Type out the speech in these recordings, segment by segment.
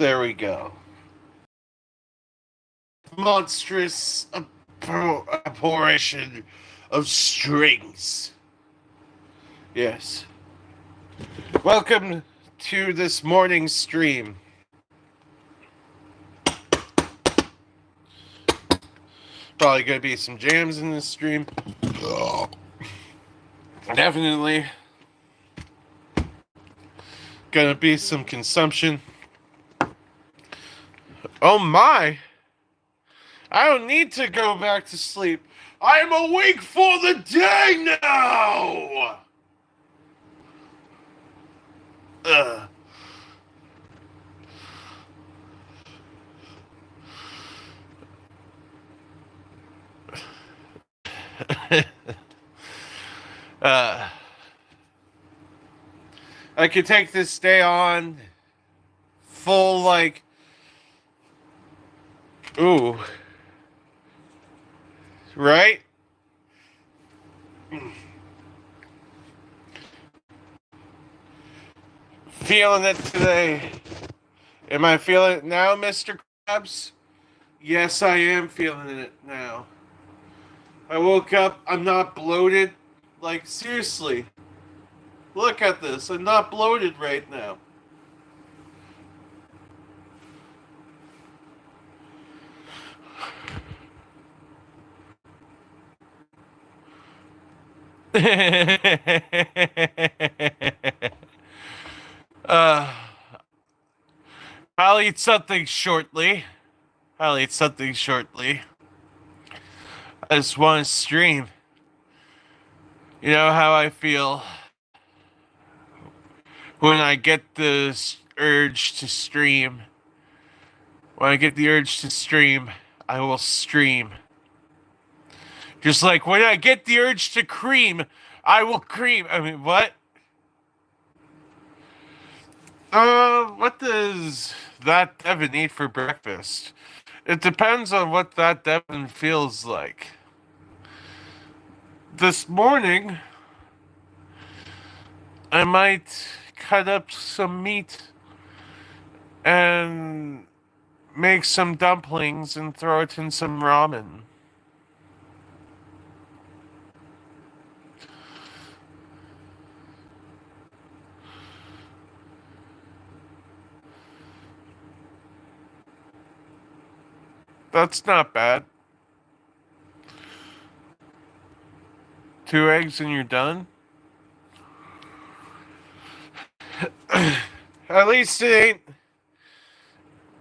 There we go. Monstrous apparition of strings. Yes. Welcome to this morning's stream. Probably gonna be some jams in this stream. Definitely gonna be some consumption. Oh my! I don't need to go back to sleep. I am awake for the day now! Ugh. I could take this day on full, like, ooh. Right? Feeling it today. Am I feeling it now, Mr. Krabs? Yes, I am feeling it now. I woke up, I'm not bloated. Like, seriously. Look at this. I'm not bloated right now. uh, I'll eat something shortly. I just want to stream. You know how I feel when I get the urge to stream. When I get the urge to stream, I will stream. Just like when I get the urge to cream, I will cream. I mean, what? What does THATDevin eat for breakfast? It depends on what THATDevin feels like. This morning, I might cut up some meat and make some dumplings and throw it in some ramen. That's not bad. 2 eggs and you're done? At least it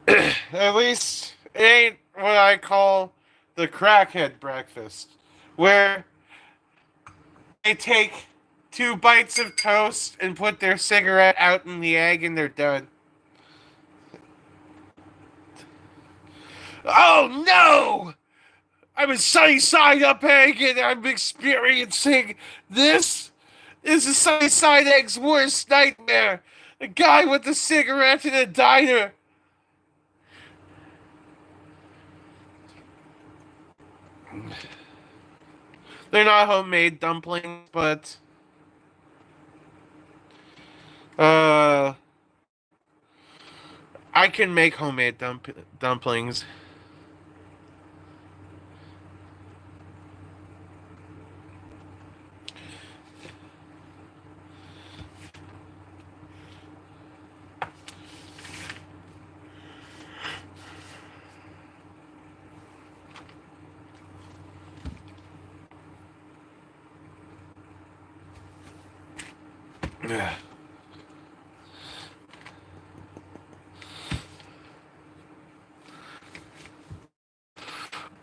ain't. At least it ain't what I call the crackhead breakfast, where they take 2 bites of toast and put their cigarette out in the egg and they're done. Oh no! I'm a sunny side up egg and I'm experiencing this. This is sunny side egg's worst nightmare. A guy with a cigarette in a diner. They're not homemade dumplings, but I can make homemade dumplings.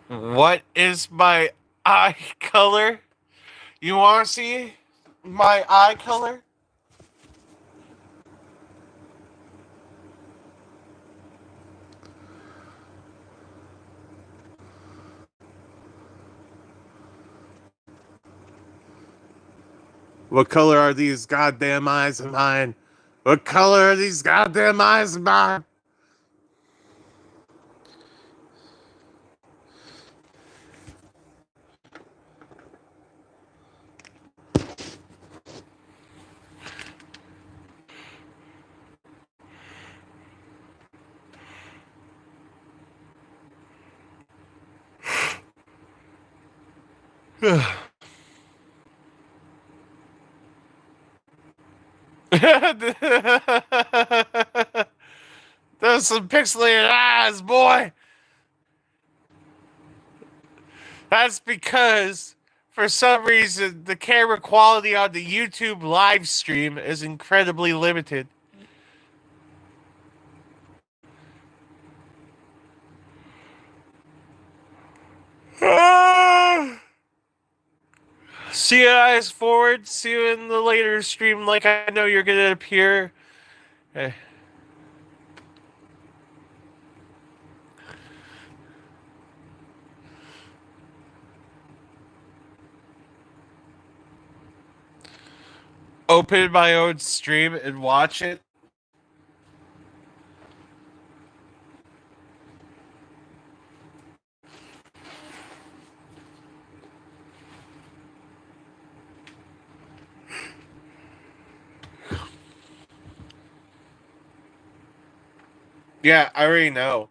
What is my eye color? You want to see my eye color? What color are these goddamn eyes of mine? What color are these goddamn eyes of mine? Those some pixelated eyes, boy. That's because, for some reason, the camera quality on the YouTube live stream is incredibly limited. See you guys forward. See you in the later stream. Like I know you're gonna appear. Eh. Open my own stream and watch it. Yeah, I already know.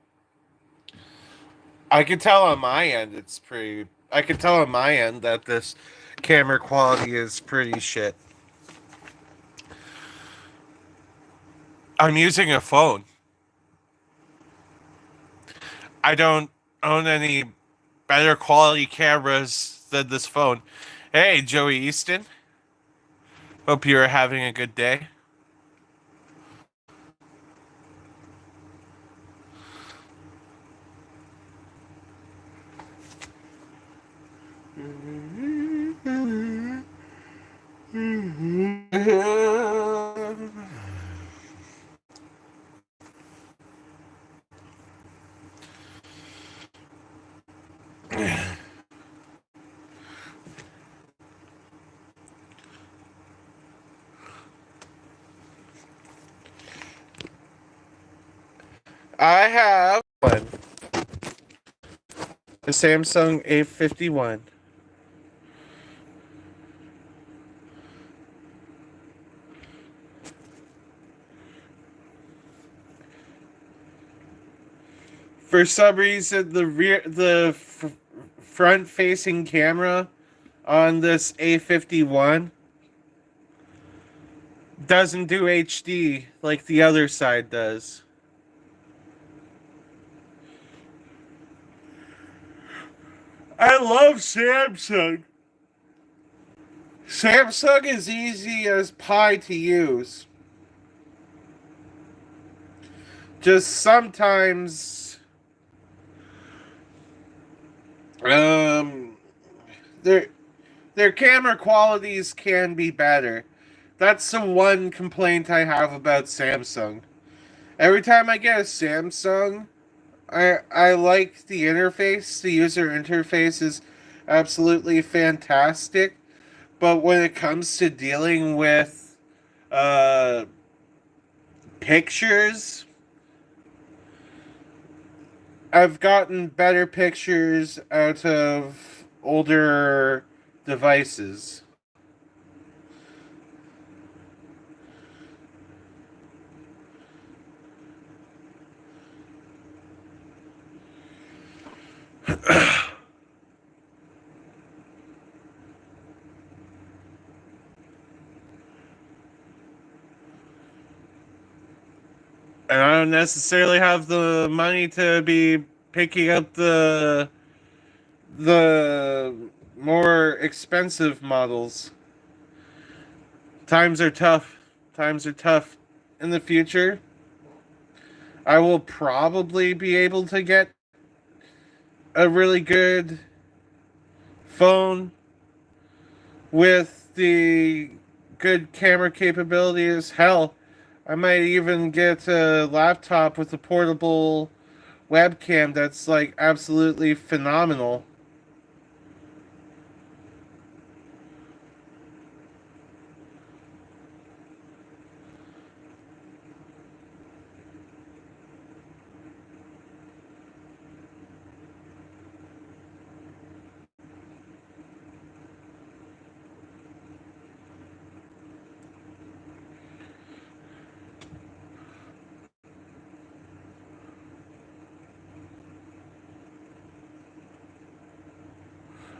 I can tell on my end it's pretty. I can tell on my end that this camera quality is pretty shit. I'm using a phone. I don't own any better quality cameras than this phone. Hey, Joey Easton. Hope you're having a good day. I have one. The Samsung A51. For some reason, the front-facing camera on this A51 doesn't do HD like the other side does. I love Samsung. Samsung is easy as pie to use. Just sometimes, their camera qualities can be better. That's the one complaint I have about Samsung. Every time I get a Samsung, I like the interface. The user interface is absolutely fantastic. But when it comes to dealing with uh, pictures, I've gotten better pictures out of older devices. And I don't necessarily have the money to be picking up the more expensive models. Times are tough. Times are tough. In the future, I will probably be able to get a really good phone with the good camera capabilities. Hell, I might even get a laptop with a portable webcam that's like absolutely phenomenal.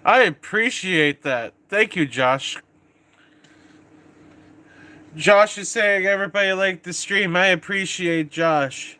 I appreciate that. Thank you, Josh. Josh is saying everybody liked the stream. I appreciate Josh.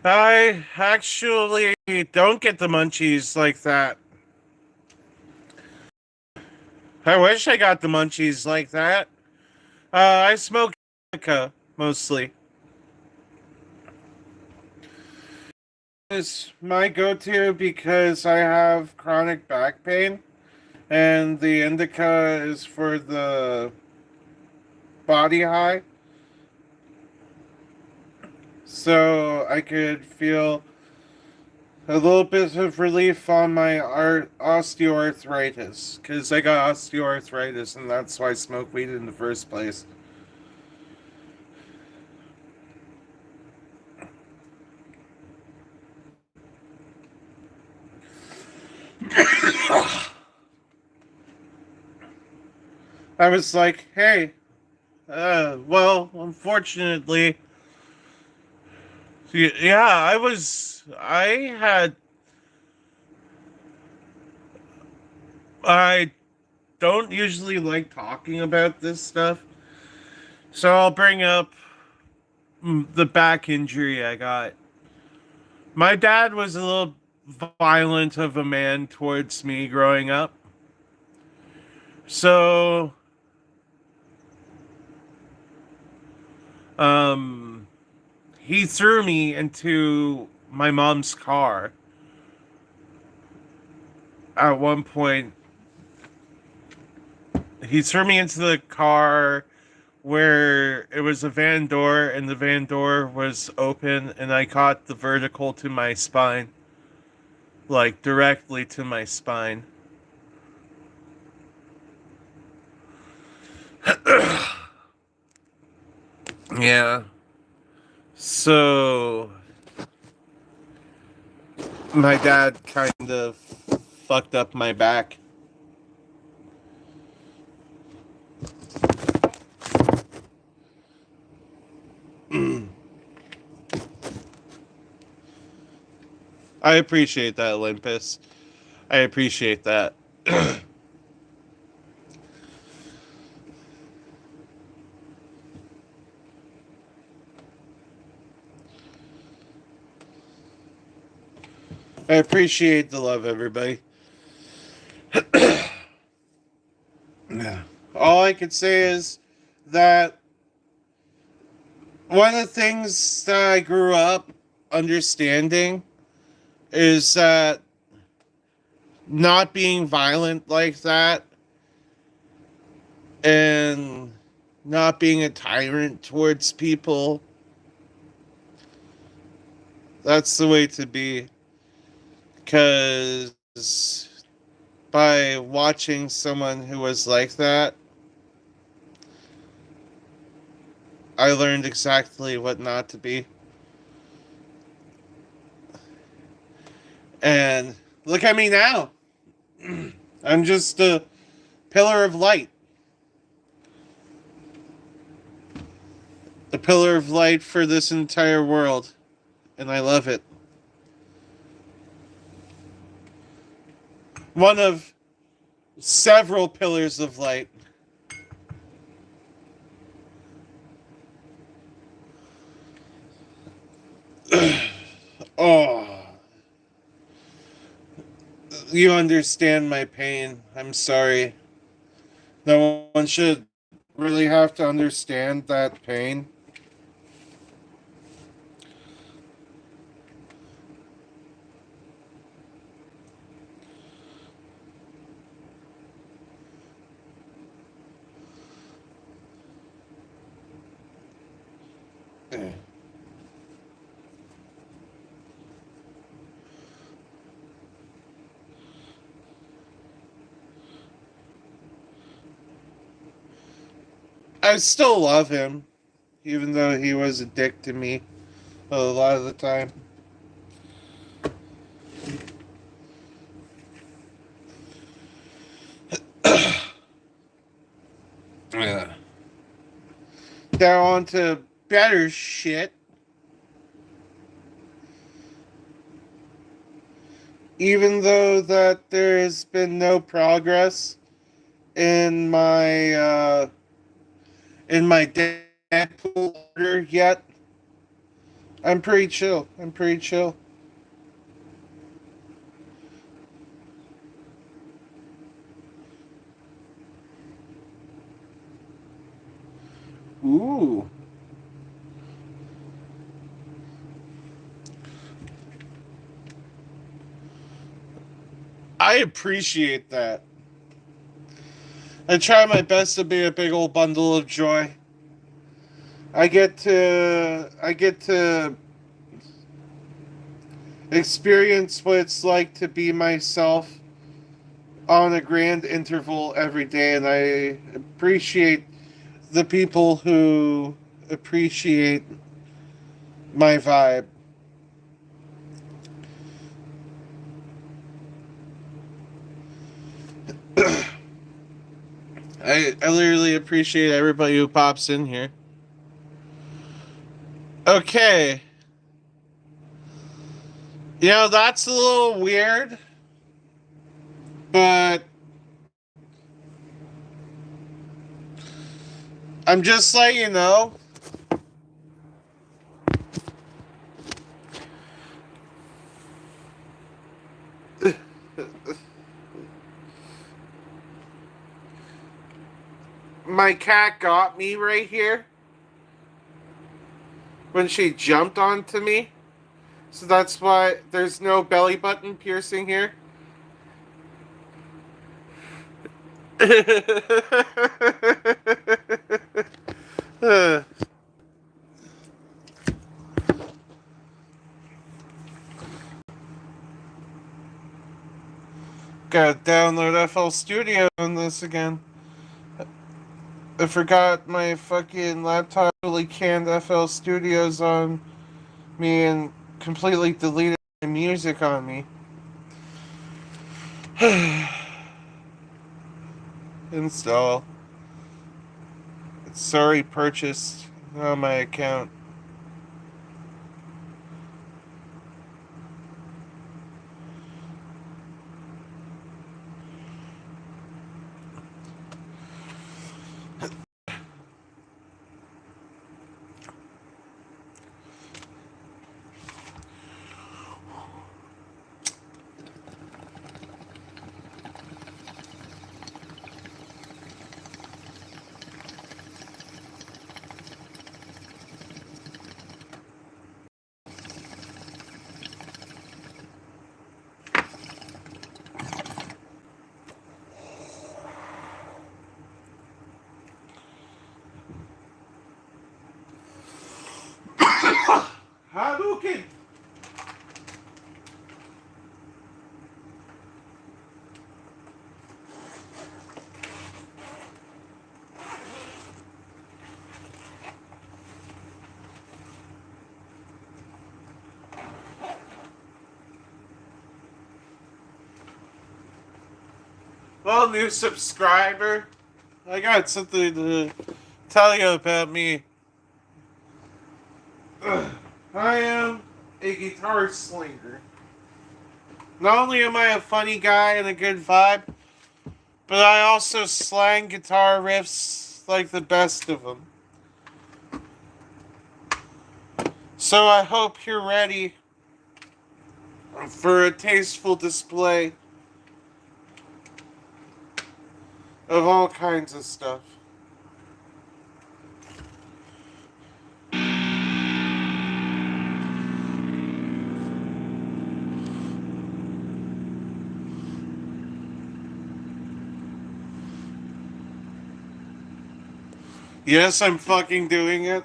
I actually don't get the munchies like that. I wish I got the munchies like that. I smoke indica mostly. It's my go-to because I have chronic back pain, and the indica is for the body high. So I could feel a little bit of relief on my osteoarthritis, because I got osteoarthritis, and that's why I smoke weed in the first place. I was like, hey, well, unfortunately, yeah, I don't usually like talking about this stuff, so I'll bring up the back injury I got. My dad was a little violent of a man towards me growing up. So, um, he threw me into my mom's car at one point. He threw me into the car where it was a van door and the van door was open, and I caught the vertical to my spine, like directly to my spine. Yeah. So my dad kind of fucked up my back. I appreciate that, Olympus. I appreciate that. I appreciate the love, everybody. Yeah. All I could say is that one of the things that I grew up understanding is that not being violent like that and not being a tyrant towards people, that's the way to be. Because by watching someone who was like that, I learned exactly what not to be. And look at me now. I'm just a pillar of light. A pillar of light for this entire world. And I love it. One of several pillars of light. Oh. You understand my pain. I'm sorry. No one should really have to understand that pain. I still love him, even though he was a dick to me a lot of the time. Yeah. Now on to better shit. Even though that there has been no progress in my Deadpool order yet, I'm pretty chill. I'm pretty chill. Ooh. I appreciate that. I try my best to be a big old bundle of joy. I get to experience what it's like to be myself on a grand interval every day, and I appreciate the people who appreciate my vibe. I literally appreciate everybody who pops in here. Okay. You know, that's a little weird, but I'm just letting you know. My cat got me right here when she jumped onto me. So that's why there's no belly button piercing here. Gotta download FL Studio on this again. I forgot my fucking laptop really canned FL Studios on me and completely deleted my music on me. Install. It's already purchased on my account. Well, new subscriber, I got something to tell you about me. I am a guitar slinger. Not only am I a funny guy and a good vibe, but I also slang guitar riffs like the best of them. So I hope you're ready for a tasteful display of all kinds of stuff. Yes, I'm fucking doing it.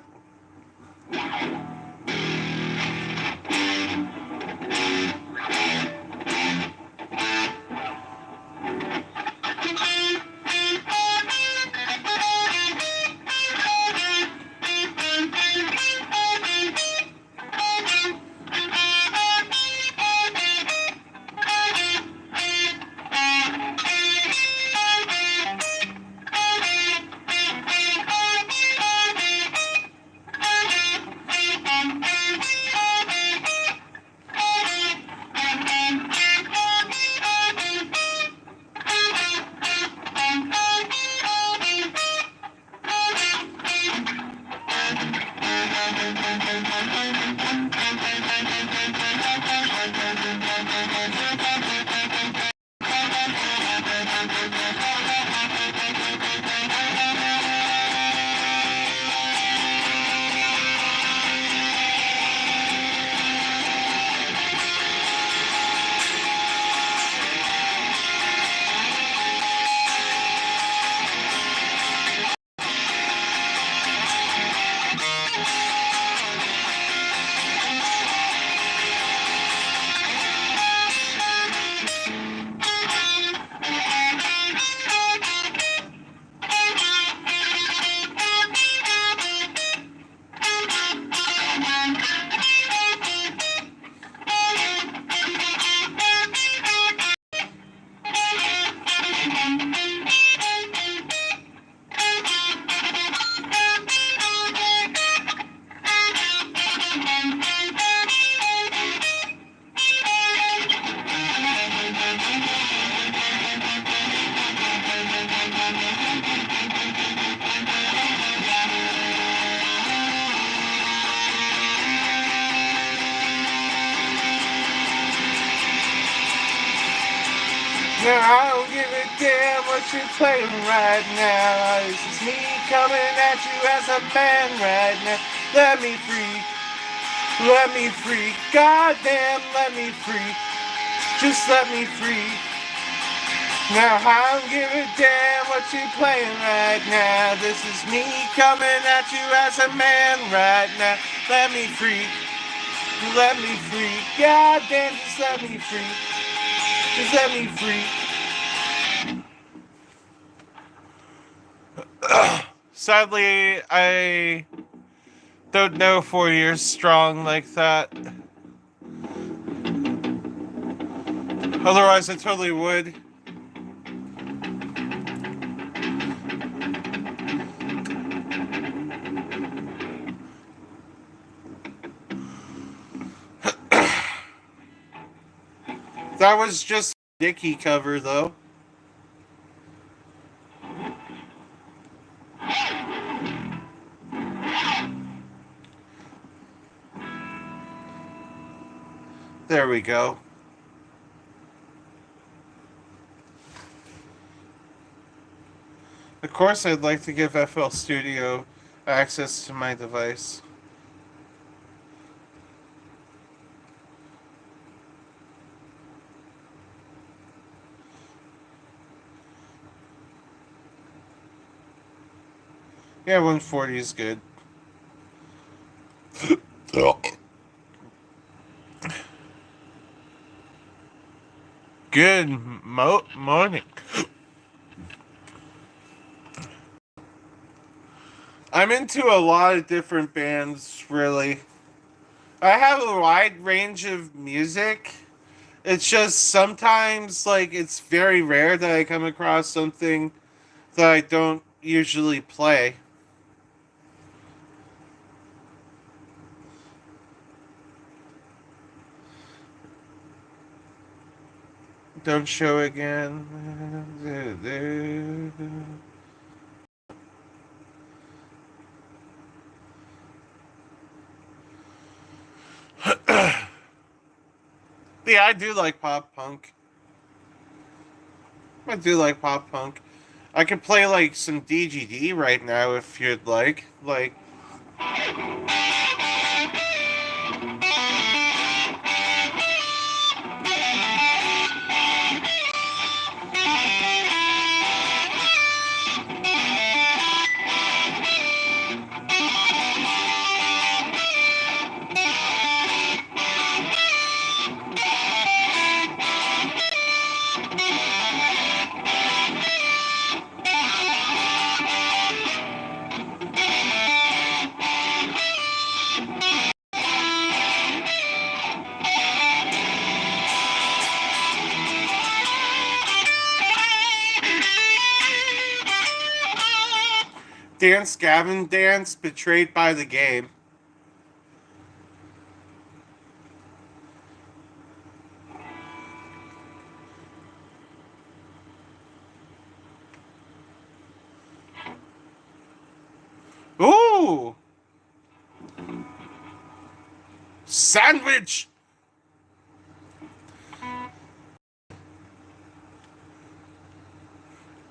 Now I don't give a damn what you're playing right now. This is me coming at you as a band right now. Let me free, let me free. Goddamn, let me free. Just let me free. Now I don't give a damn what you're playing right now. This is me coming at you as a man right now. Let me free, let me free. Goddamn, just let me free. Just let me free. Sadly, I don't know 4 years strong like that. Otherwise, I totally would. That was just a Dickie cover, though. There we go. Of course, I'd like to give FL Studio access to my device. Yeah, 140 is good. Good morning. I'm into a lot of different bands, really. I have a wide range of music, It's just sometimes, like, it's very rare that I come across something that I don't usually play. Don't show again. Yeah, I do like pop punk. I do like pop punk. I could play like some DGD right now if you'd like. Like, Dance Gavin Dance, Betrayed by the Game. Ooh! Sandwich!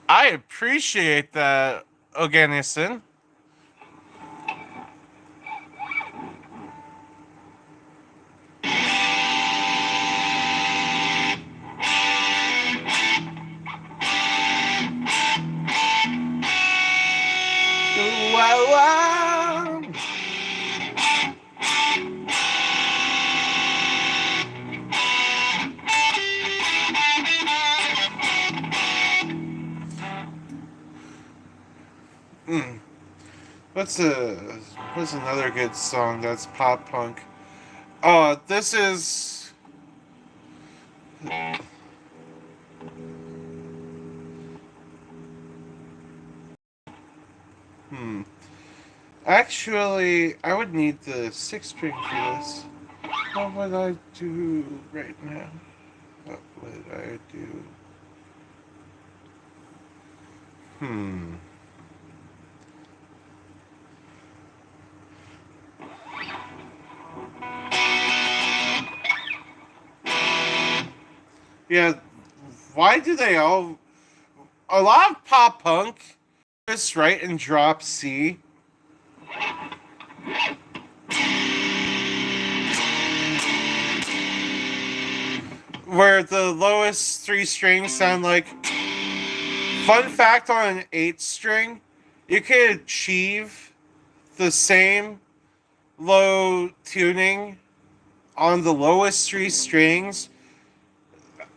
I appreciate that, Oganison. Wow, wow. Mm. What's another good song that's pop punk? Oh, this is hmm. Actually, I would need the six string for this. What would I do right now? What would I do? Hmm. Yeah, why do they all? A lot of pop punk just right and drop C, where the lowest three strings sound like. Fun fact on an eight string, you can achieve the same low tuning on the lowest three strings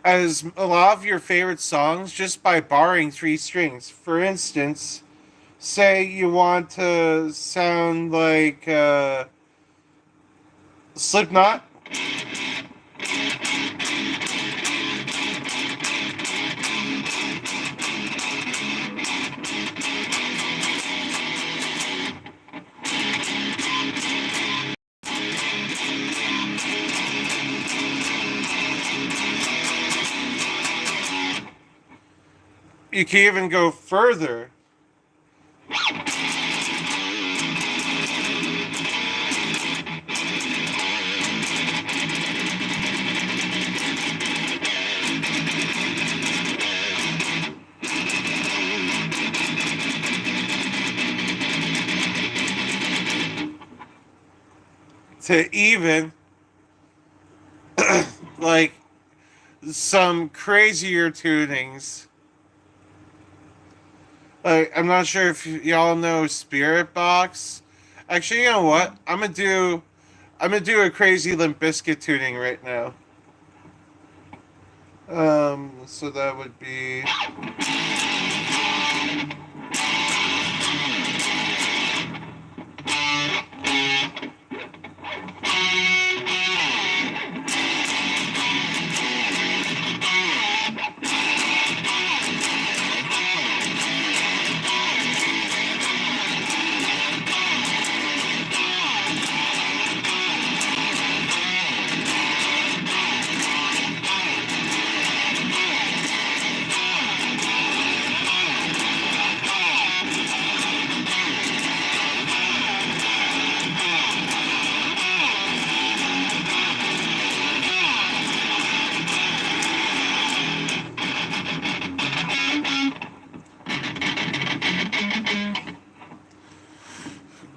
as a lot of your favorite songs just by borrowing three strings. For instance, say you want to sound like Slipknot. You can even go further. To even like some crazier tunings. Like, I'm not sure if y'all know Spirit Box. Actually, you know what? I'm gonna do a crazy Limp Bizkit tuning right now. So that would be.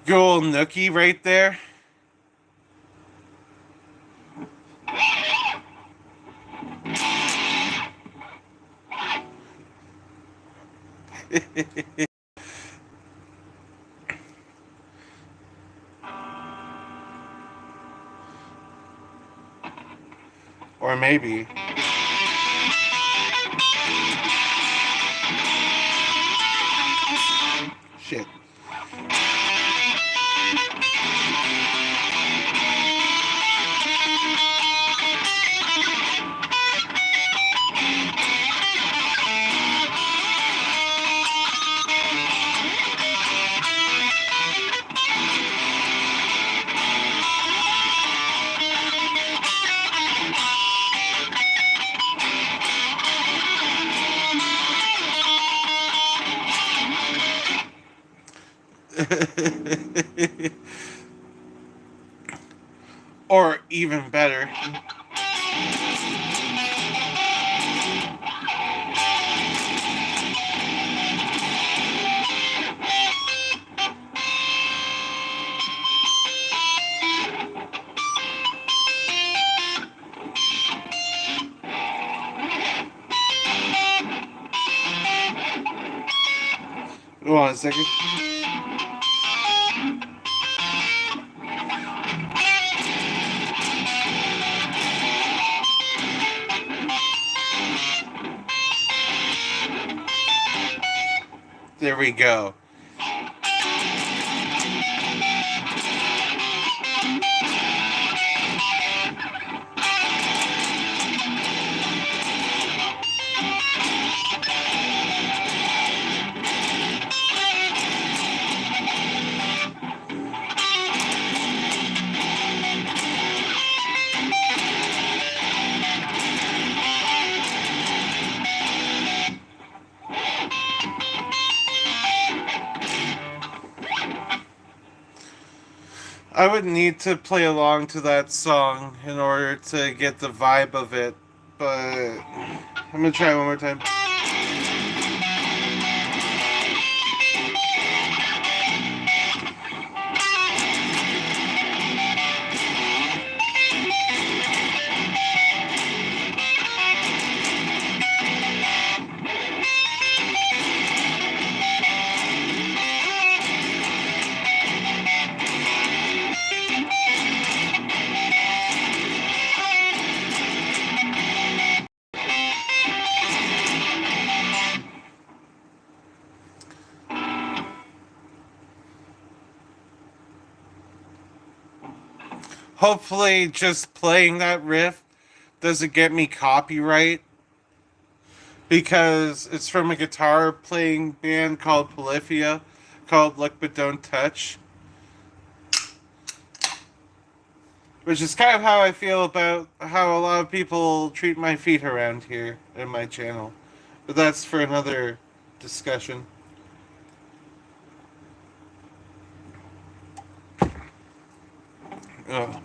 Good old nookie right there. Or maybe. Shit. Or even better. Hold on a second. There we go. I would need to play along to that song in order to get the vibe of it, but I'm gonna try one more time. Hopefully, just playing that riff doesn't get me copyright because it's from a guitar playing band called Polyphia, called Look But Don't Touch. Which is kind of how I feel about how a lot of people treat my feet around here in my channel. But that's for another discussion. Ugh.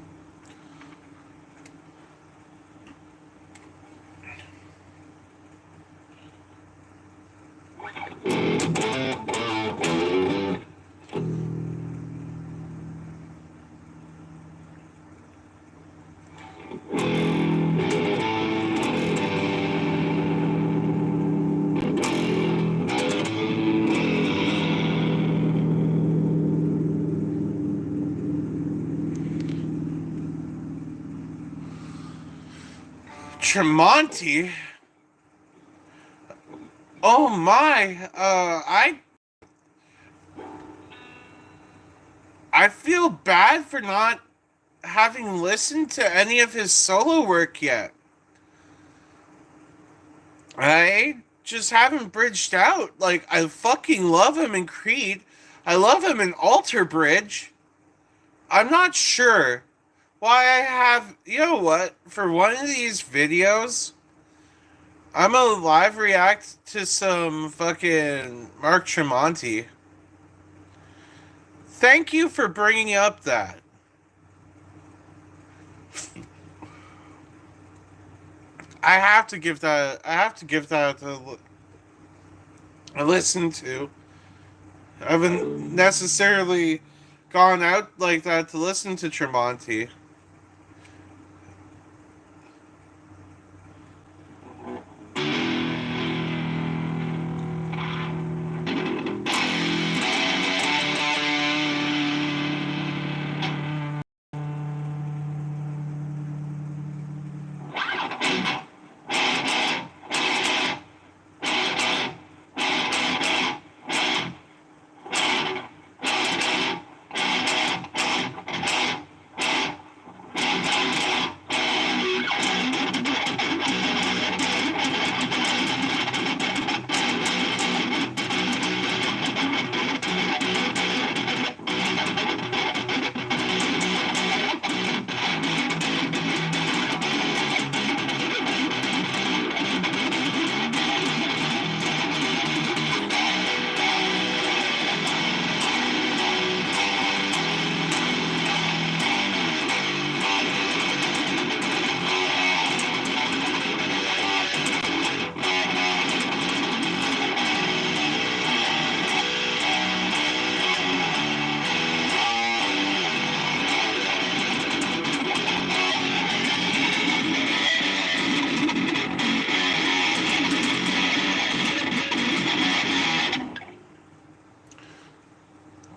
Tremonti? Oh my, I feel bad for not having listened to any of his solo work yet. I just haven't bridged out. Like, I fucking love him in Creed. I love him in Alter Bridge. I'm not sure why I have. You know what? For one of these videos, I'm gonna live react to some fucking Mark Tremonti. Thank you for bringing up that. I have to give that. I have to give that a listen to. I haven't necessarily gone out like that to listen to Tremonti.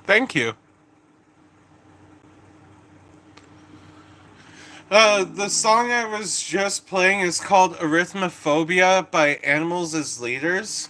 Thank you. The song I was just playing is called Arithmophobia by Animals as Leaders.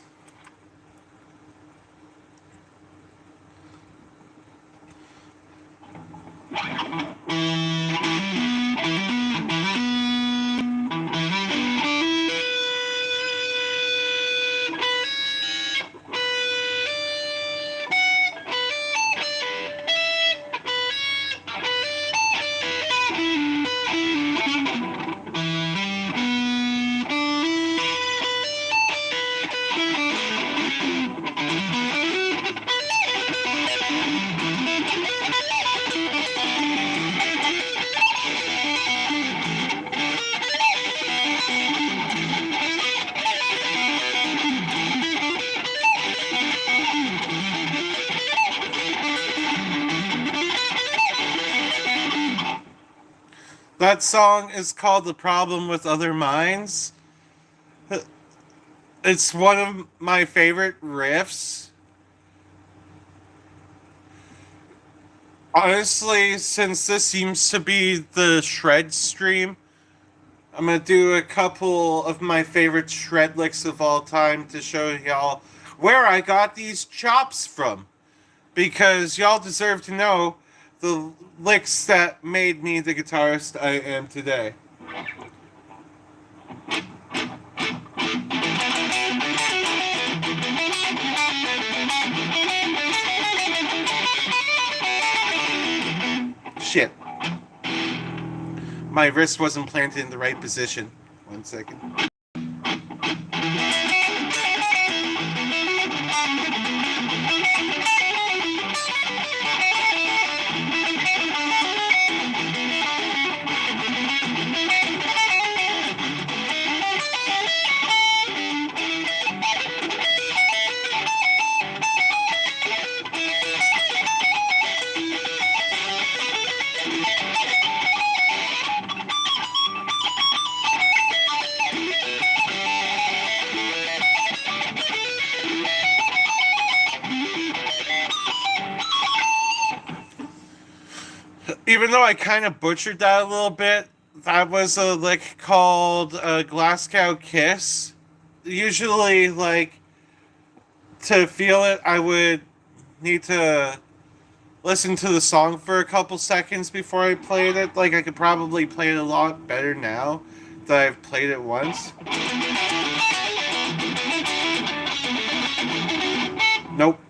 That song is called The Problem with Other Minds. It's one of my favorite riffs. Honestly, since this seems to be the shred stream, I'm gonna do a couple of my favorite shred licks of all time to show y'all where I got these chops from. Because y'all deserve to know the licks that made me the guitarist I am today. Shit. My wrist wasn't planted in the right position. 1 second. Even though I kind of butchered that a little bit, that was a lick called Glasgow Kiss. Usually, like, to feel it, I would need to listen to the song for a couple seconds before I played it. Like, I could probably play it a lot better now that I've played it once. Nope.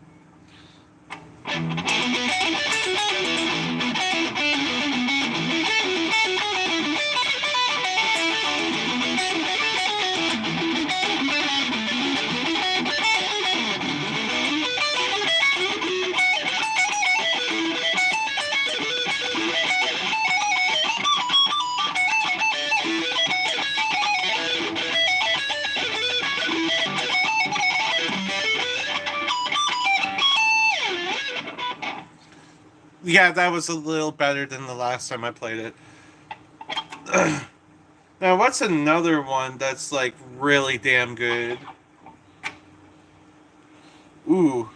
Yeah, that was a little better than the last time I played it. Now, what's another one that's like really damn good? Ooh.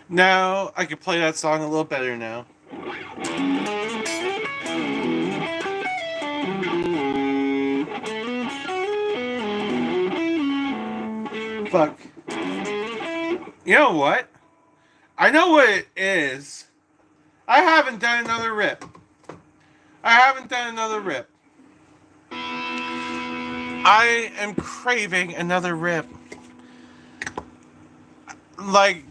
Now I can play that song a little better now. Fuck. You know what? I know what it is. I haven't done another rip. I haven't done another rip. I am craving another rip. Like,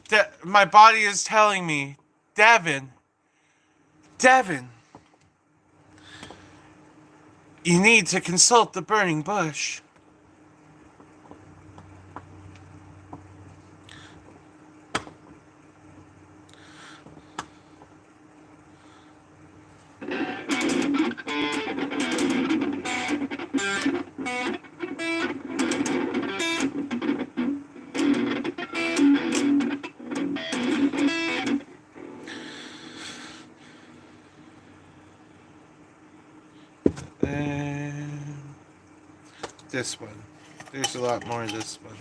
my body is telling me, Devin, Devin, you need to consult the burning bush. And this one. There's a lot more of this one.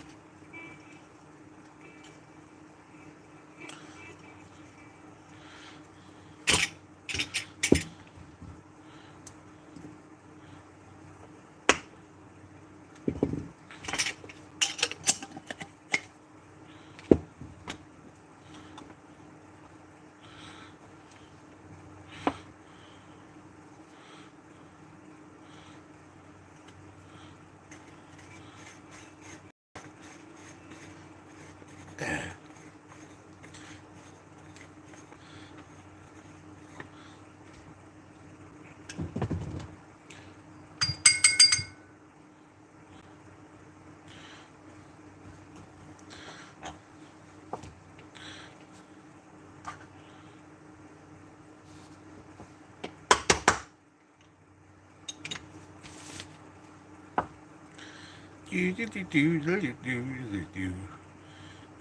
Do do do do do do do do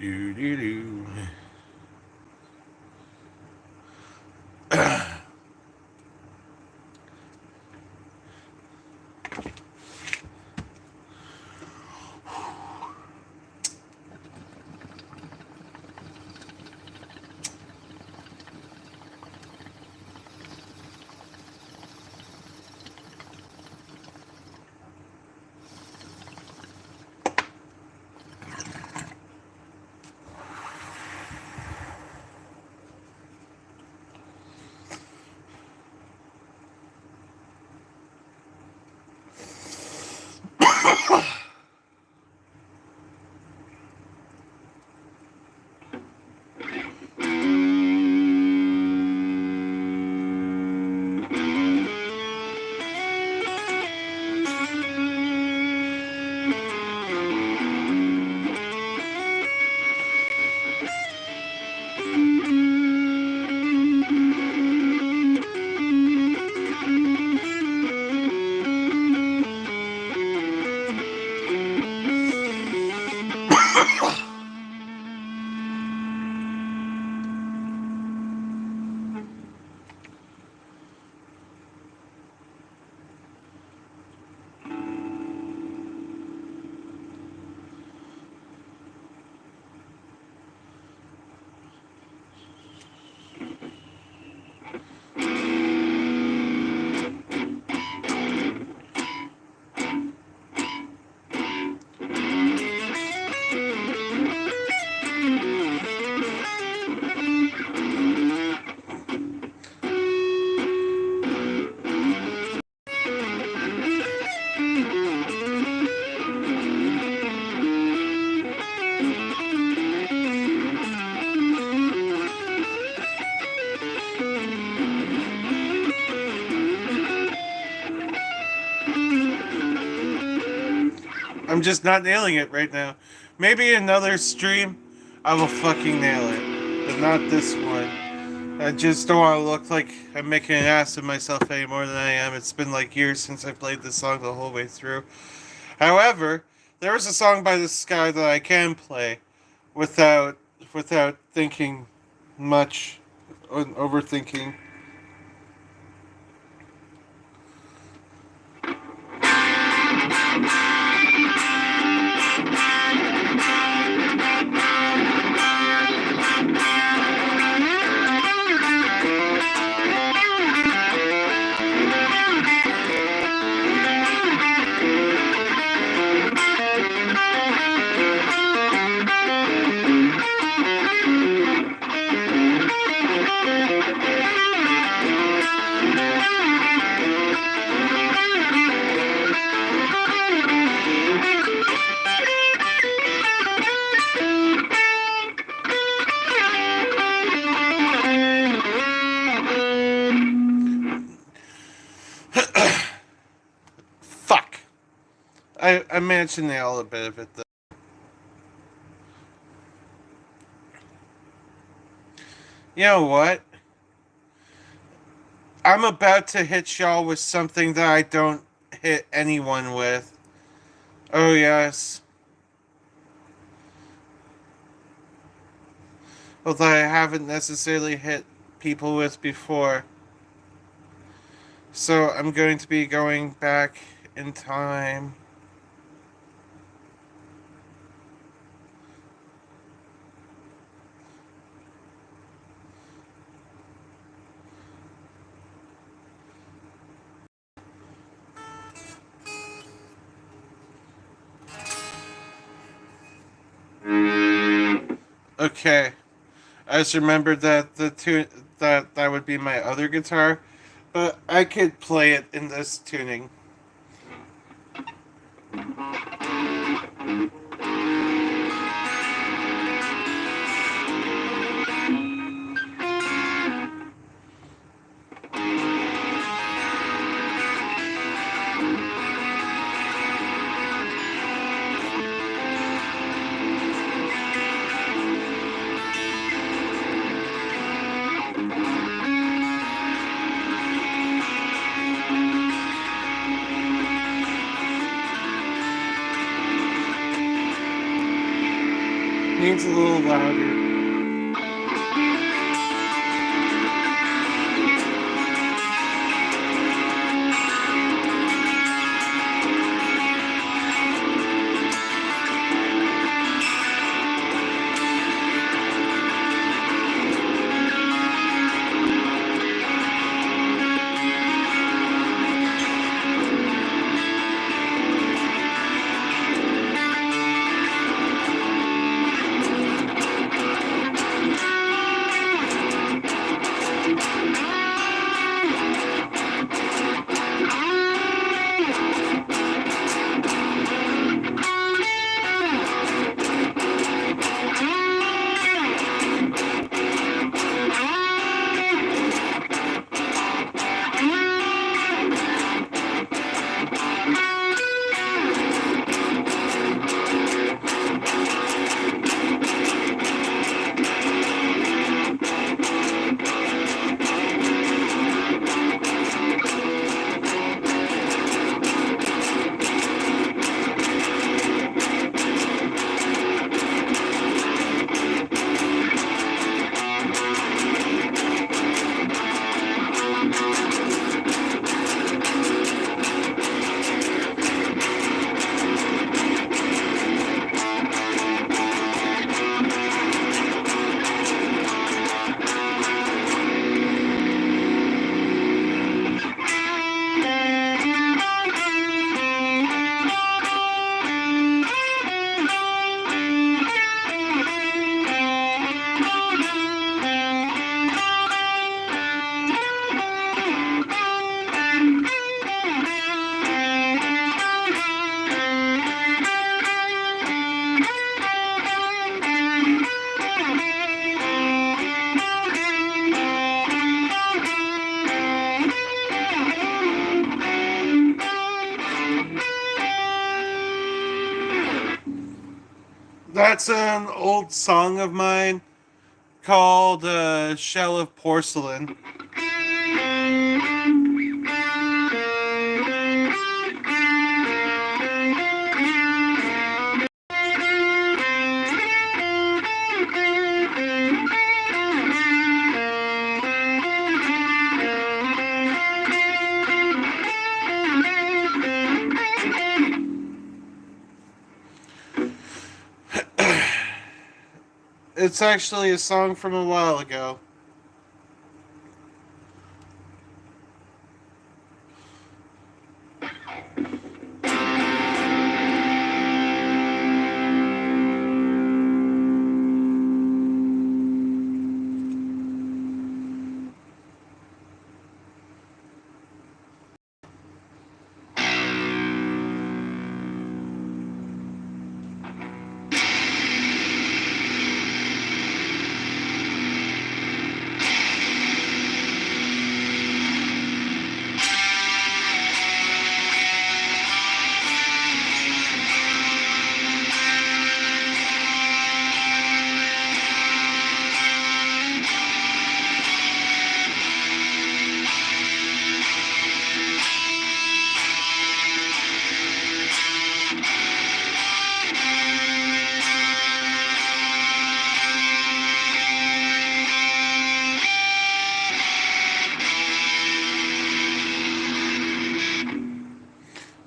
do do do. I'm just not nailing it right now. Maybe another stream, I will fucking nail it, but not this one. I just don't want to look like I'm making an ass of myself any more than I am. It's been like years since I played this song the whole way through. However, there is a song by this guy that I can play without without thinking much, overthinking. Fuck. I managed to nail a bit of it though. You know what? I'm about to hit y'all with something that I don't hit anyone with. Oh, yes. Although I haven't necessarily hit people with before. So I'm going to be going back in time. Okay. I just remembered that that would be my other guitar, but I could play it in this tuning. Needs a little louder. That's an old song of mine called Shell of Porcelain. It's actually a song from a while ago.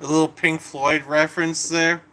A little Pink Floyd reference there.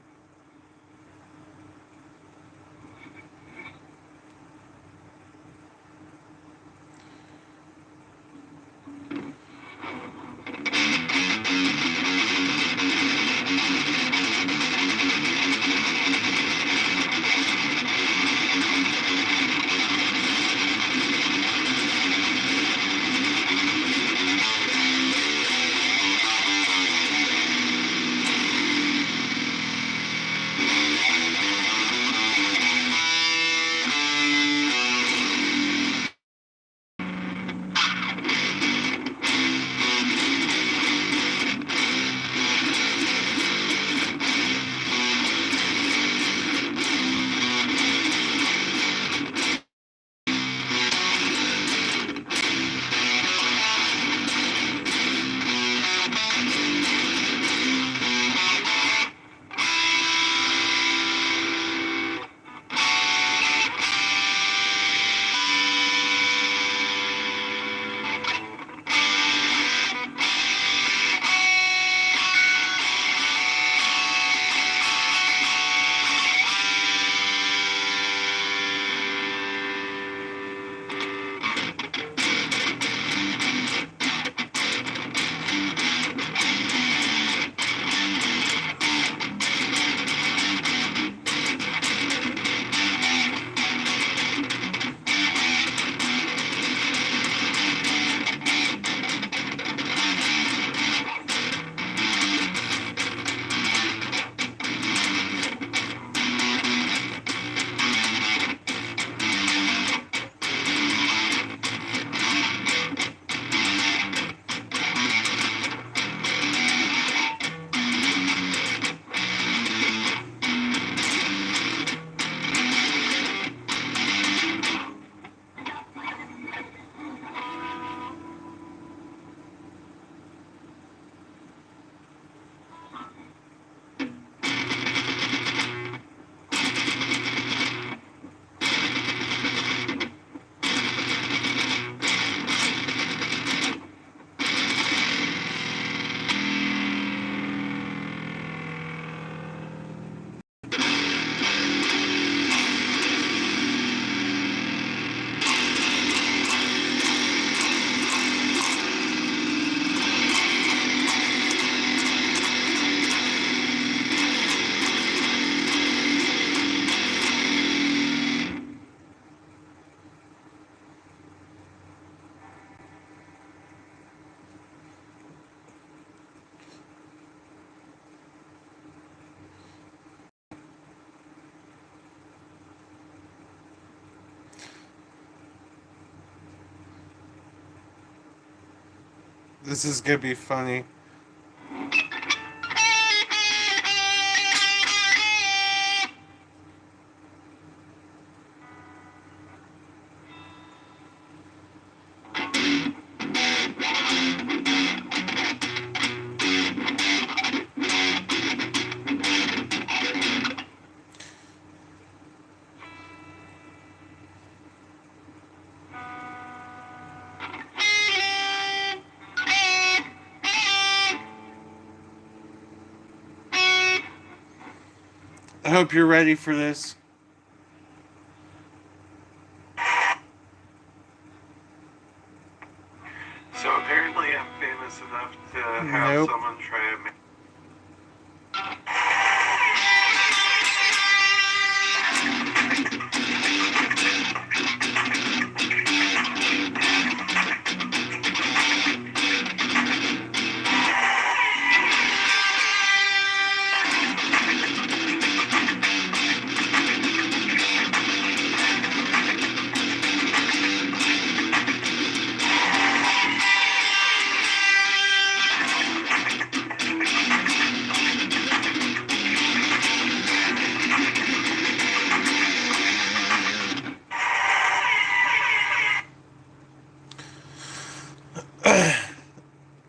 This is gonna be funny. I hope you're ready for this. So apparently I'm famous enough to have someone try to make...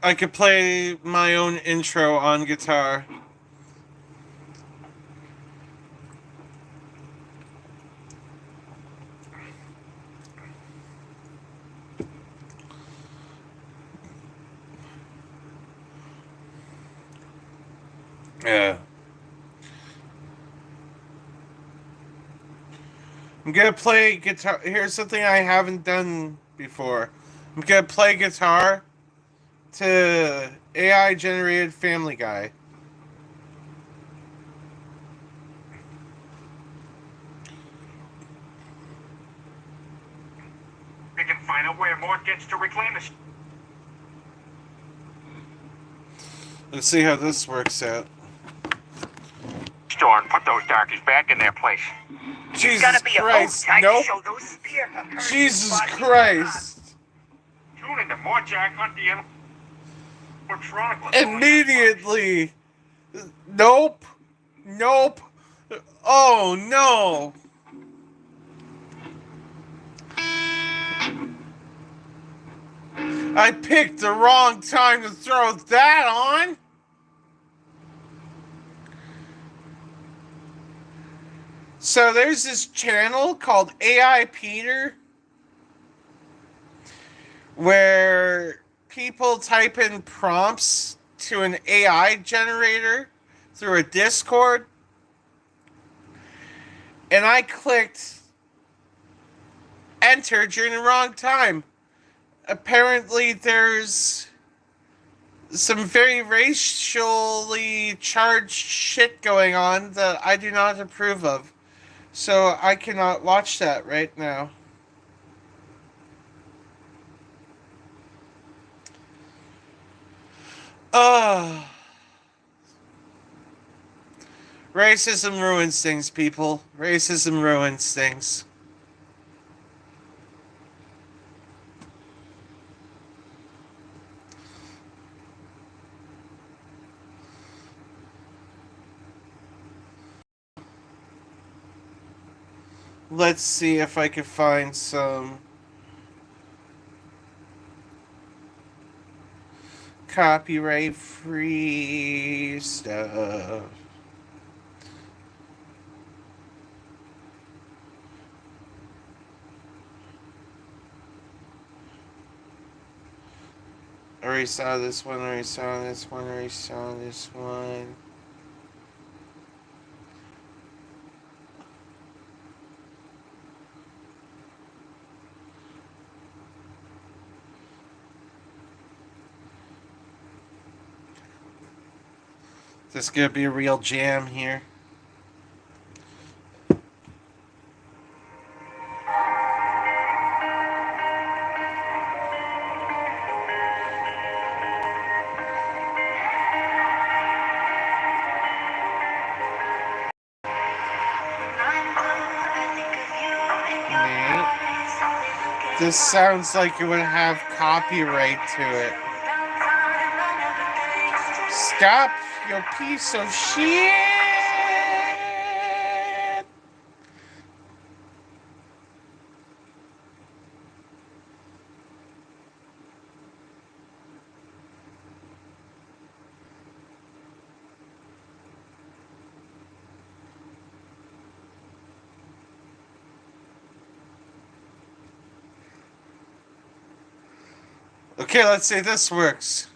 I could play my own intro on guitar. Yeah. I'm gonna play guitar. Here's something I haven't done before. I'm gonna play guitar to AI generated Family Guy. We can find out where Mort gets to reclaim the Let's see how this works out. store and put those darkies back in their place. Jesus Christ! Nope. Jesus Christ! Tune into Mort Jack Hunt the animatronic. Immediately! Nope! Nope! Oh no! I picked the wrong time to throw that on! So there's this channel called AI Peter where people type in prompts to an AI generator through a Discord. And I clicked enter during the wrong time. Apparently there's some very racially charged shit going on that I do not approve of. So I cannot watch that right now. Racism ruins things, people. Racism ruins things. Let's see if I can find some copyright free stuff. I already saw this one, I already saw this one, I already saw this one. This is gonna be a real jam here. This sounds like it would have copyright to it. Stop, you piece of shit! Okay, let's see if this works.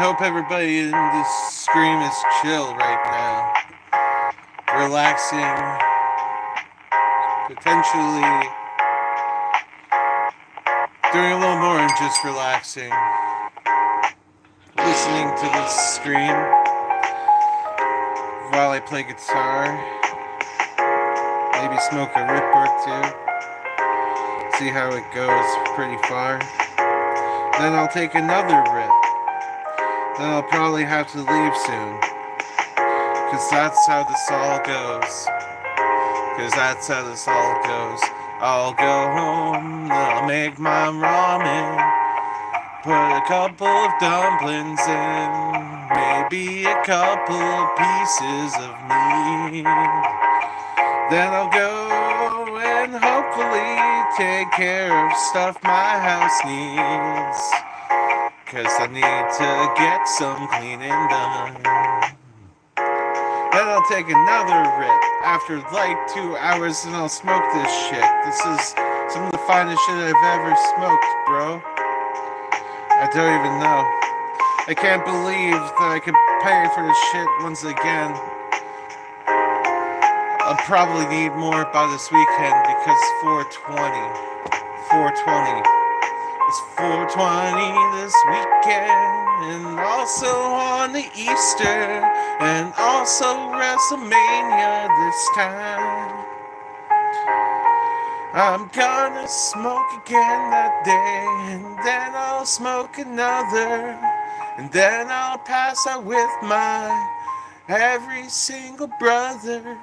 hope everybody in this stream is chill right now. Relaxing. Potentially doing a little more than just relaxing. Listening to this stream while I play guitar. Maybe smoke a rip or two. See how it goes pretty far. Then I'll take another rip. Then I'll probably have to leave soon. Cause that's how this all goes. I'll go home, I'll make my ramen. Put a couple of dumplings in. Maybe a couple of pieces of meat. Then I'll go and hopefully take care of stuff my house needs. Cause I need to get some cleaning done. Then I'll take another rip after like 2 hours and I'll smoke this shit. This is some of the finest shit I've ever smoked, bro. I don't even know. I can't believe that I could pay for this shit once again. I'll probably need more by this weekend because 420. It's 420 this weekend, and also on the Easter, and also WrestleMania this time. I'm gonna smoke again that day, and then I'll smoke another, and then I'll pass out with my every single brother.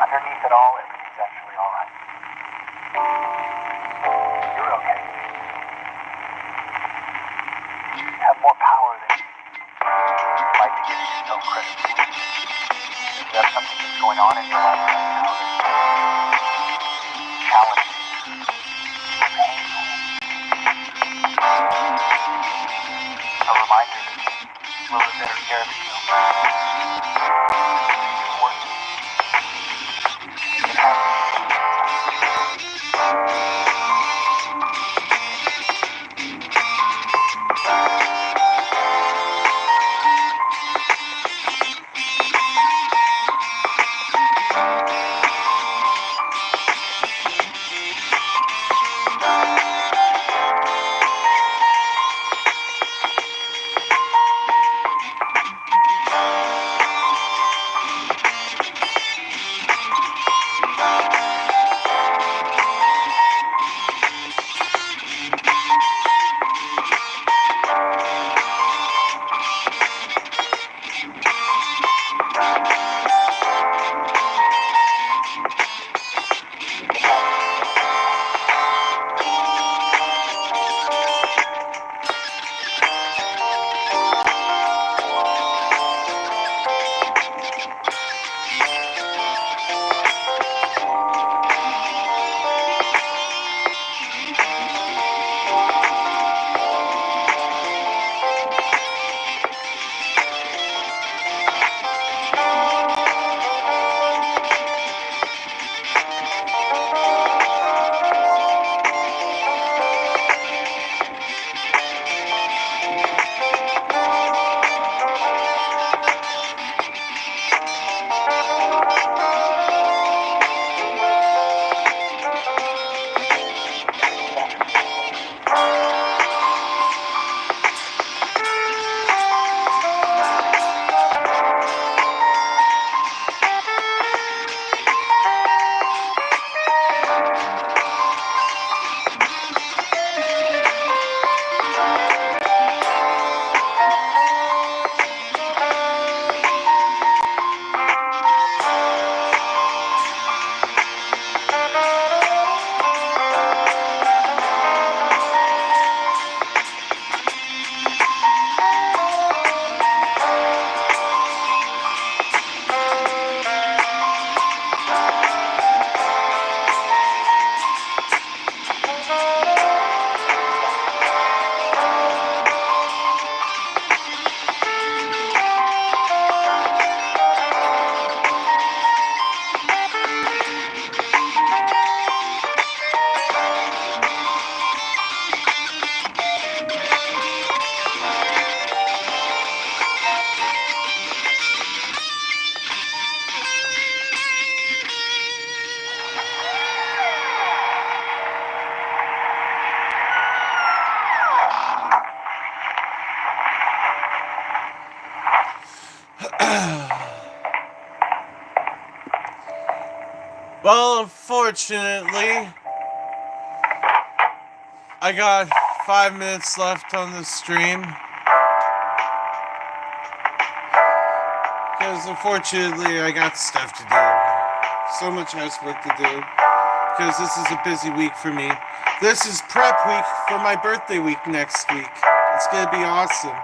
Underneath it all, everything's actually alright. You're okay. You have more power than you like to give yourself credit for. You have something that's going on in your life right now that's challenging, painful. A reminder that you will have better care of yourself. You're worth it. You can have it. Well, unfortunately, I got 5 minutes left on the stream. Because unfortunately, I got stuff to do. So much housework to do. Because this is a busy week for me. This is prep week for my birthday week next week. It's going to be awesome.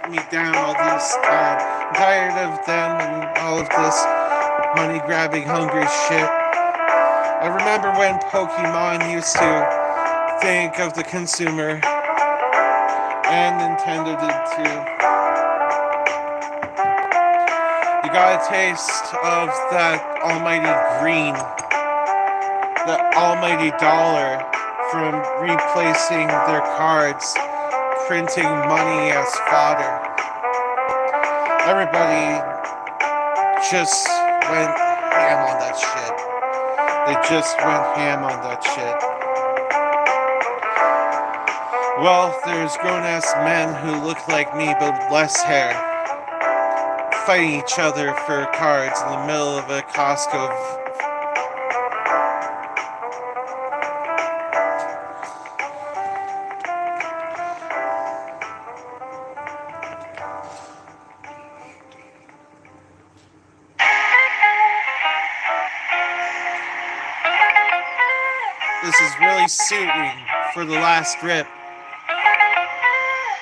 Me down all this time. I'm tired of them and all of this money grabbing hungry shit. I remember when Pokemon used to think of the consumer, and Nintendo did too. You got a taste of that almighty green, that almighty dollar from replacing their cards, printing money as fodder. Everybody just went ham on that shit. They just went ham on that shit. Well, there's grown-ass men who look like me but less hair, fighting each other for cards in the middle of a Costco. This is really suiting for the last rip.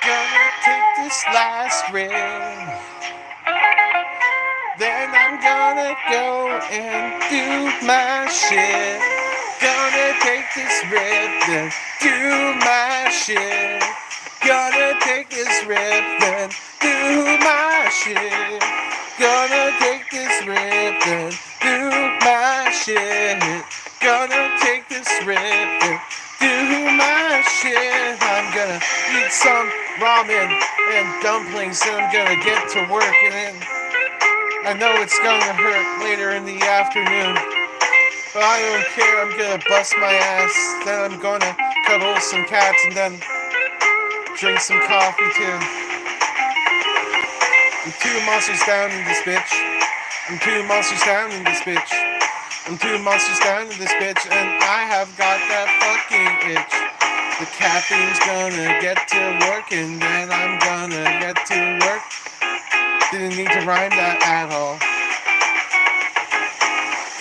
Gonna take this last rip. Then I'm gonna go and do my shit. Gonna take this rip and do my shit. Gonna take this rip and do my shit. Gonna take this rip and do my shit. Gonna take this rip and do my shit. I'm gonna eat some ramen and dumplings and I'm gonna get to work and then I know it's gonna hurt later in the afternoon, but I don't care, I'm gonna bust my ass, then I'm gonna cuddle some cats and then drink some coffee too. I'm 2 monsters down in this bitch. I'm 2 monsters down in this bitch. I'm 2 monsters down in this bitch and I have got that fucking itch. The caffeine's gonna get to work and then I'm gonna get to work. Didn't need to rhyme that at all.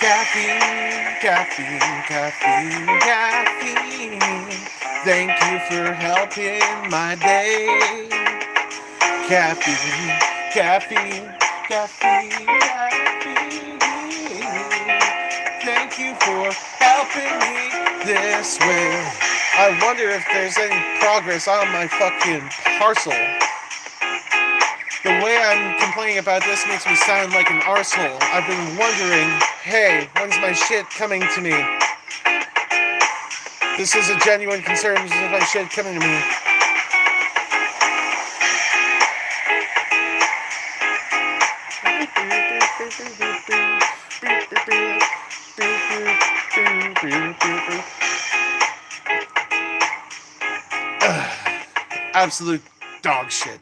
Caffeine, caffeine, caffeine, caffeine. Thank you for helping my day. Caffeine, caffeine, caffeine, caffeine. Thank you for helping me this way. I wonder if there's any progress on my fucking parcel. The way I'm complaining about this makes me sound like an arsehole. I've been wondering, hey, when's my shit coming to me? This is a genuine concern. Is my shit coming to me? Absolute dog shit.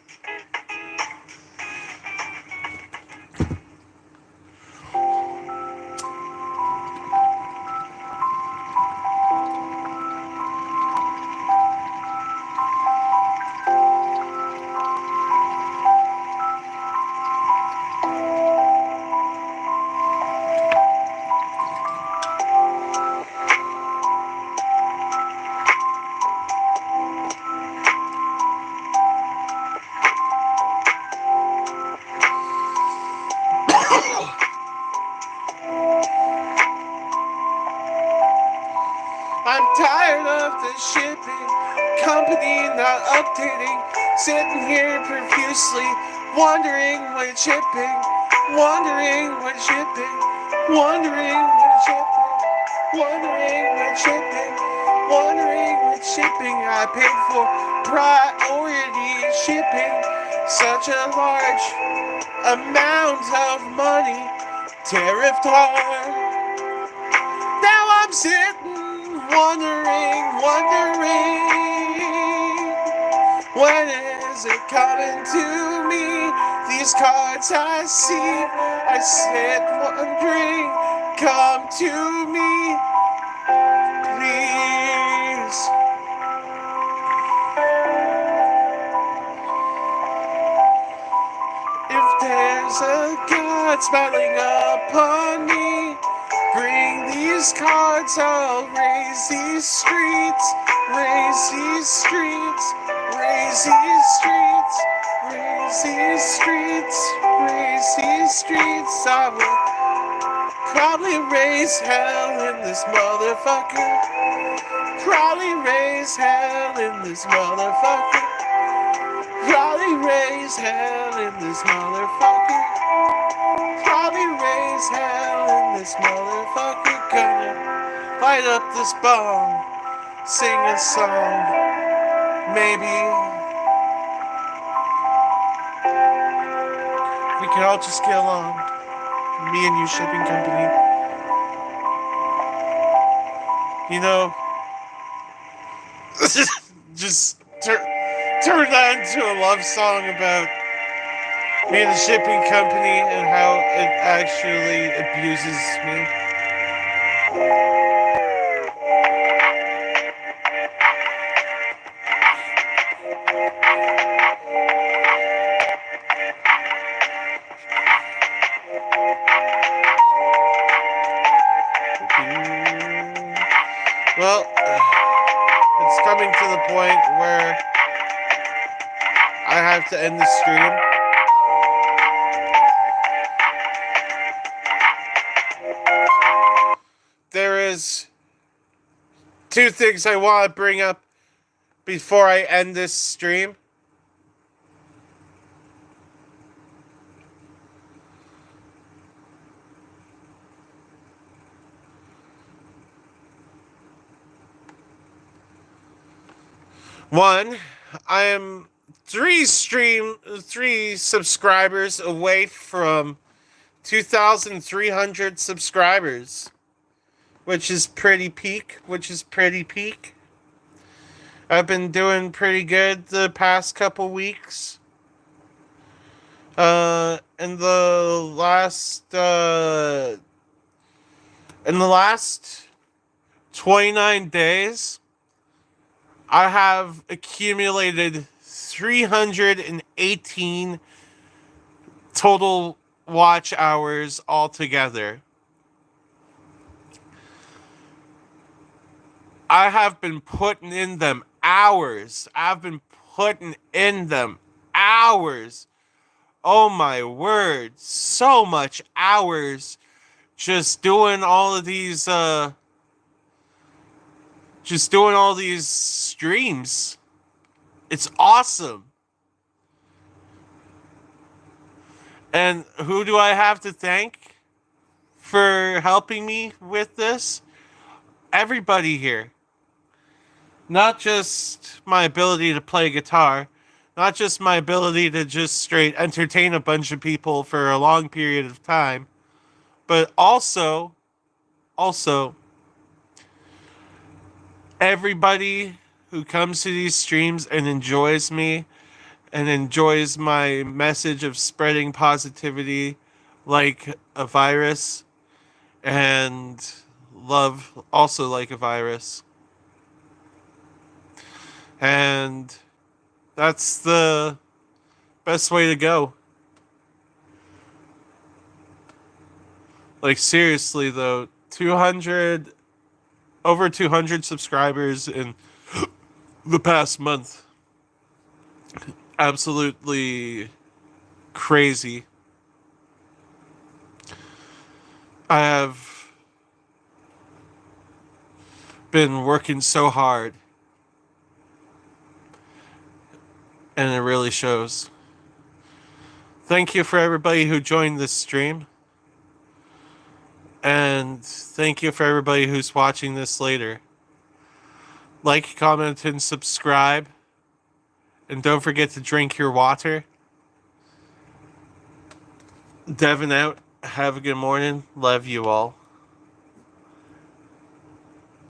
I'm tired of the shipping company not updating, sitting here profusely, wondering when shipping, wondering when shipping, wondering when shipping, wondering when shipping, wondering when shipping. I paid for priority shipping, such a large amount of money, tariffed hard. Now I'm sitting wondering, when is it coming to me? These cards I see, I sit wondering, come to me, please. If there's a God smiling upon me, bring these cards, I'll raise these streets, raise these streets, raise these streets, raise these streets, raise these streets. I will Probably raise hell in this motherfucker. Probably raise hell in this motherfucker. Probably raise hell in this motherfucker. Probably raise hell in this motherfucker. Gonna light up this bong, sing a song. Maybe we can all just get along. Me and you shipping company. You know, just turn that into a love song about me and the shipping company and how it actually abuses me. Well, it's coming to the point where I have to end the stream. There is two things I want to bring up before I end this stream. One, I am three subscribers away from 2,300 subscribers, which is pretty peak. I've been doing pretty good the past couple weeks. In the last 29 days, I have accumulated 318 total watch hours altogether. I have been putting in them hours. Oh my word. So much hours just doing all these streams. It's awesome. And who do I have to thank for helping me with this? Everybody here. Not just my ability to play guitar, not just my ability to just straight entertain a bunch of people for a long period of time, but also everybody who comes to these streams and enjoys me and enjoys my message of spreading positivity like a virus, and love also like a virus. And that's the best way to go. Like, seriously though, over 200 subscribers in the past month. Absolutely crazy. I have been working so hard, and it really shows. Thank you for everybody who joined this stream. And thank you for everybody who's watching this later. Like, comment, and subscribe. And don't forget to drink your water. Devin out. Have a good morning. Love you all.